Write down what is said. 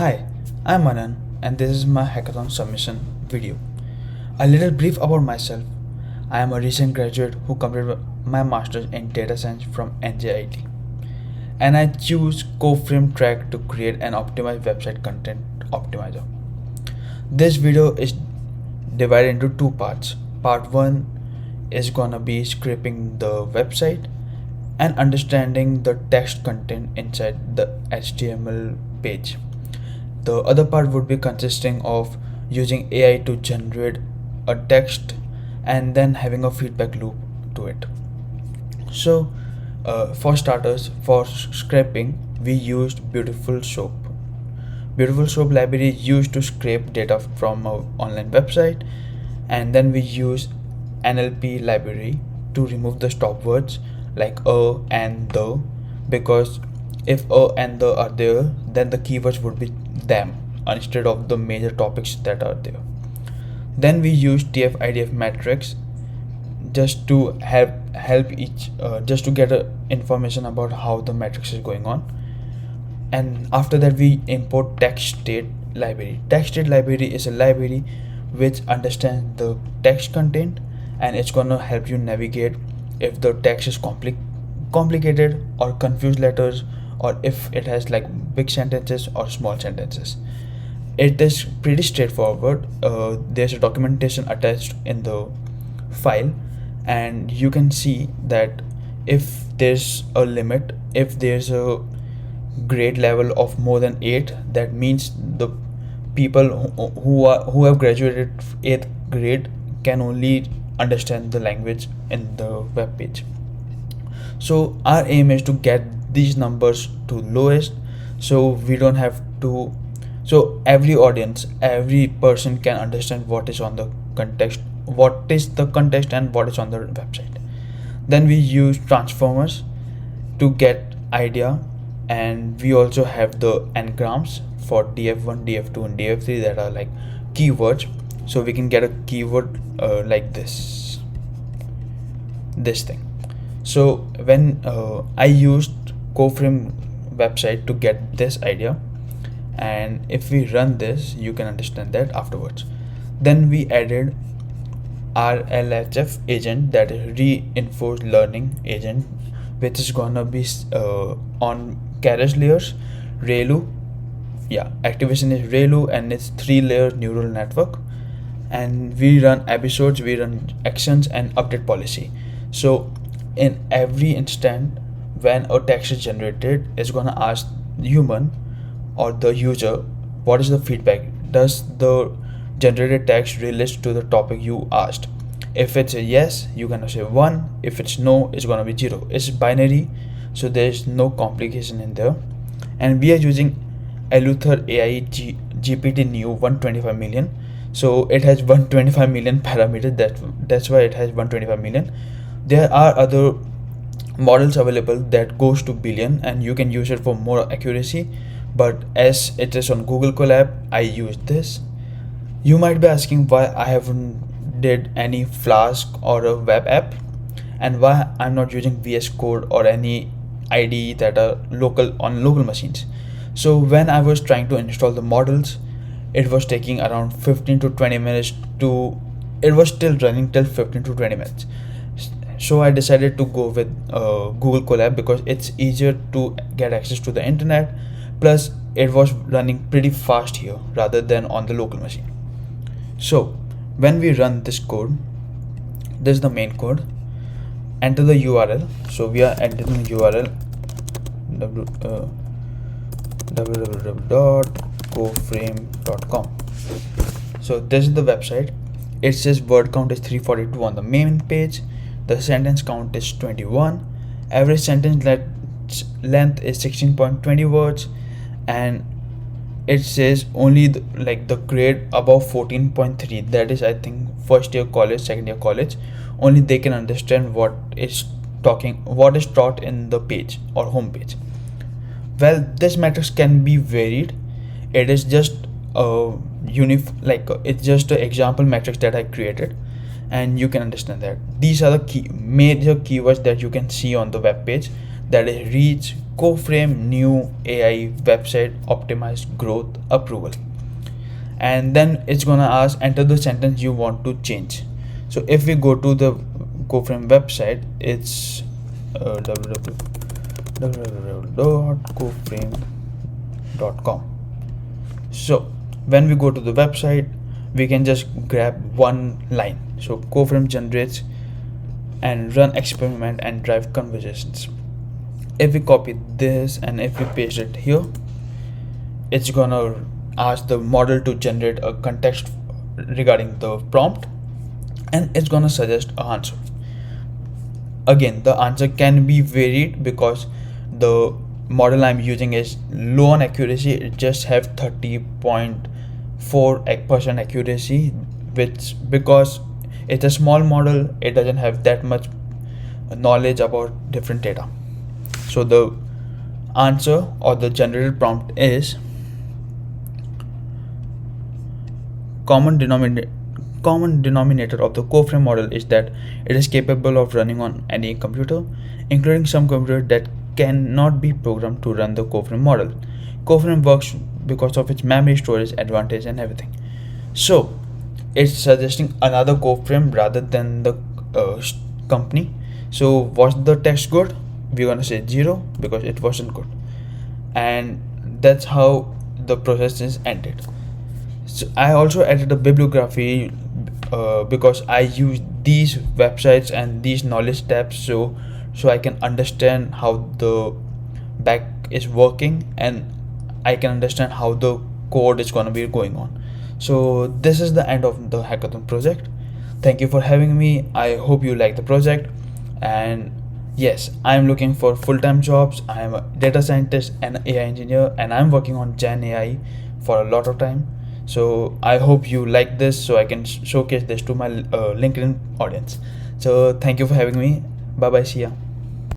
Hi, I'm Manan and this is my hackathon submission video. A little brief about myself. I am a recent graduate who completed my master's in data science from NJIT and I choose Coframe track to create an optimized website content optimizer. This video is divided into two parts. Part 1 is gonna be scraping the website and understanding the text content inside the HTML page. The other part would be consisting of using AI to generate a text and then having a feedback loop to it. So, for starters, for scraping, we used Beautiful Soap. Beautiful Soap library is used to scrape data from an online website, and then we use NLP library to remove the stop words like and the, because if and the are there, then the keywords would be them instead of the major topics that are there. Then we use TF-IDF metrics just to help each just to get information about how the matrix is going on. And after that we import text state library. Text state library is a library which understands the text content, and it's gonna help you navigate if the text is complicated or confused letters, or if it has like big sentences or small sentences. It is pretty straightforward. There's a documentation attached in the file, and you can see that if there's a limit, if there's a grade level of more than 8, that means the people who have graduated 8th grade can only understand the language in the web page. So our aim is to get these numbers to lowest, so we don't have to, so every audience, every person can understand what is on the context, what is the context and what is on the website. Then we use transformers to get idea, and we also have the n-grams for df1, df2 and df3 that are like keywords, so we can get a keyword like this thing. So when I used Coframe website to get this idea, and if we run this, you can understand that afterwards. Then we added RLHF agent, that is reinforced learning agent, which is gonna be on carriage layers, ReLU. Yeah, activation is ReLU, and it's 3-layer neural network. And we run episodes, we run actions and update policy. So in every instant when a text is generated, it's gonna ask the human or the user what is the feedback. Does the generated text relate to the topic you asked? If it's a yes, you're gonna say 1. If it's no, it's gonna be 0. It's binary, so there's no complication in there. And we are using Eleuther AI GPT Neo 125 million. So it has 125 million parameters. That's why it has 125 million. There are other models available that goes to billion, and you can use it for more accuracy, but as it is on Google Colab, I use this. You might be asking why I haven't did any Flask or a web app, and why I'm not using VS Code or any IDE that are local on local machines. So when I was trying to install the models, it was taking around 15 to 20 minutes to, it was still running till 15 to 20 minutes. So I decided to go with Google Colab because it's easier to get access to the internet, plus it was running pretty fast here rather than on the local machine. So when we run this code, this is the main code. Enter the URL. So we are entering the URL www.coframe.com. So this is the website. It says word count is 342 on the main page. The sentence count is 21. Average sentence length is 16.20 words, and it says only the grade above 14.3, that is I think first year college, second year college, only they can understand what is taught in the page or home page. Well, this matrix can be varied. It is just it's just an example matrix that I created, and you can understand that these are the major keywords that you can see on the web page. that is reach Coframe new AI website optimized growth approval. And then it's gonna ask enter the sentence you want to change. So if we go to the Coframe website, it's www.coframe.com. So when we go to the website, we can just grab one line. So Coframe generates and run experiment and drive conversations. If we copy this and if we paste it here, it's gonna ask the model to generate a context regarding the prompt, and it's gonna suggest an answer. Again, the answer can be varied because the model I'm using is low on accuracy. It just have 30.4% accuracy, which because it's a small model, it doesn't have that much knowledge about different data. So the answer or the generated prompt is common denominator of the Coframe model is that it is capable of running on any computer, including some computer that cannot be programmed to run the Coframe model. Coframe works because of its memory storage advantage and everything. So it's suggesting another Coframe rather than the company. So was the text good? We're gonna say 0 because it wasn't good, and that's how the process is ended. So I also added a bibliography because I use these websites and these knowledge tabs so I can understand how the back is working, and I can understand how the code is gonna be going on. So this is the end of the hackathon project. Thank you for having me. I hope you like the project, and yes, I'm looking for full-time jobs. I am a data scientist and AI engineer, and I'm working on Gen AI for a lot of time. So I hope you like this so I can showcase this to my LinkedIn audience. So thank you for having me. Bye bye. See ya.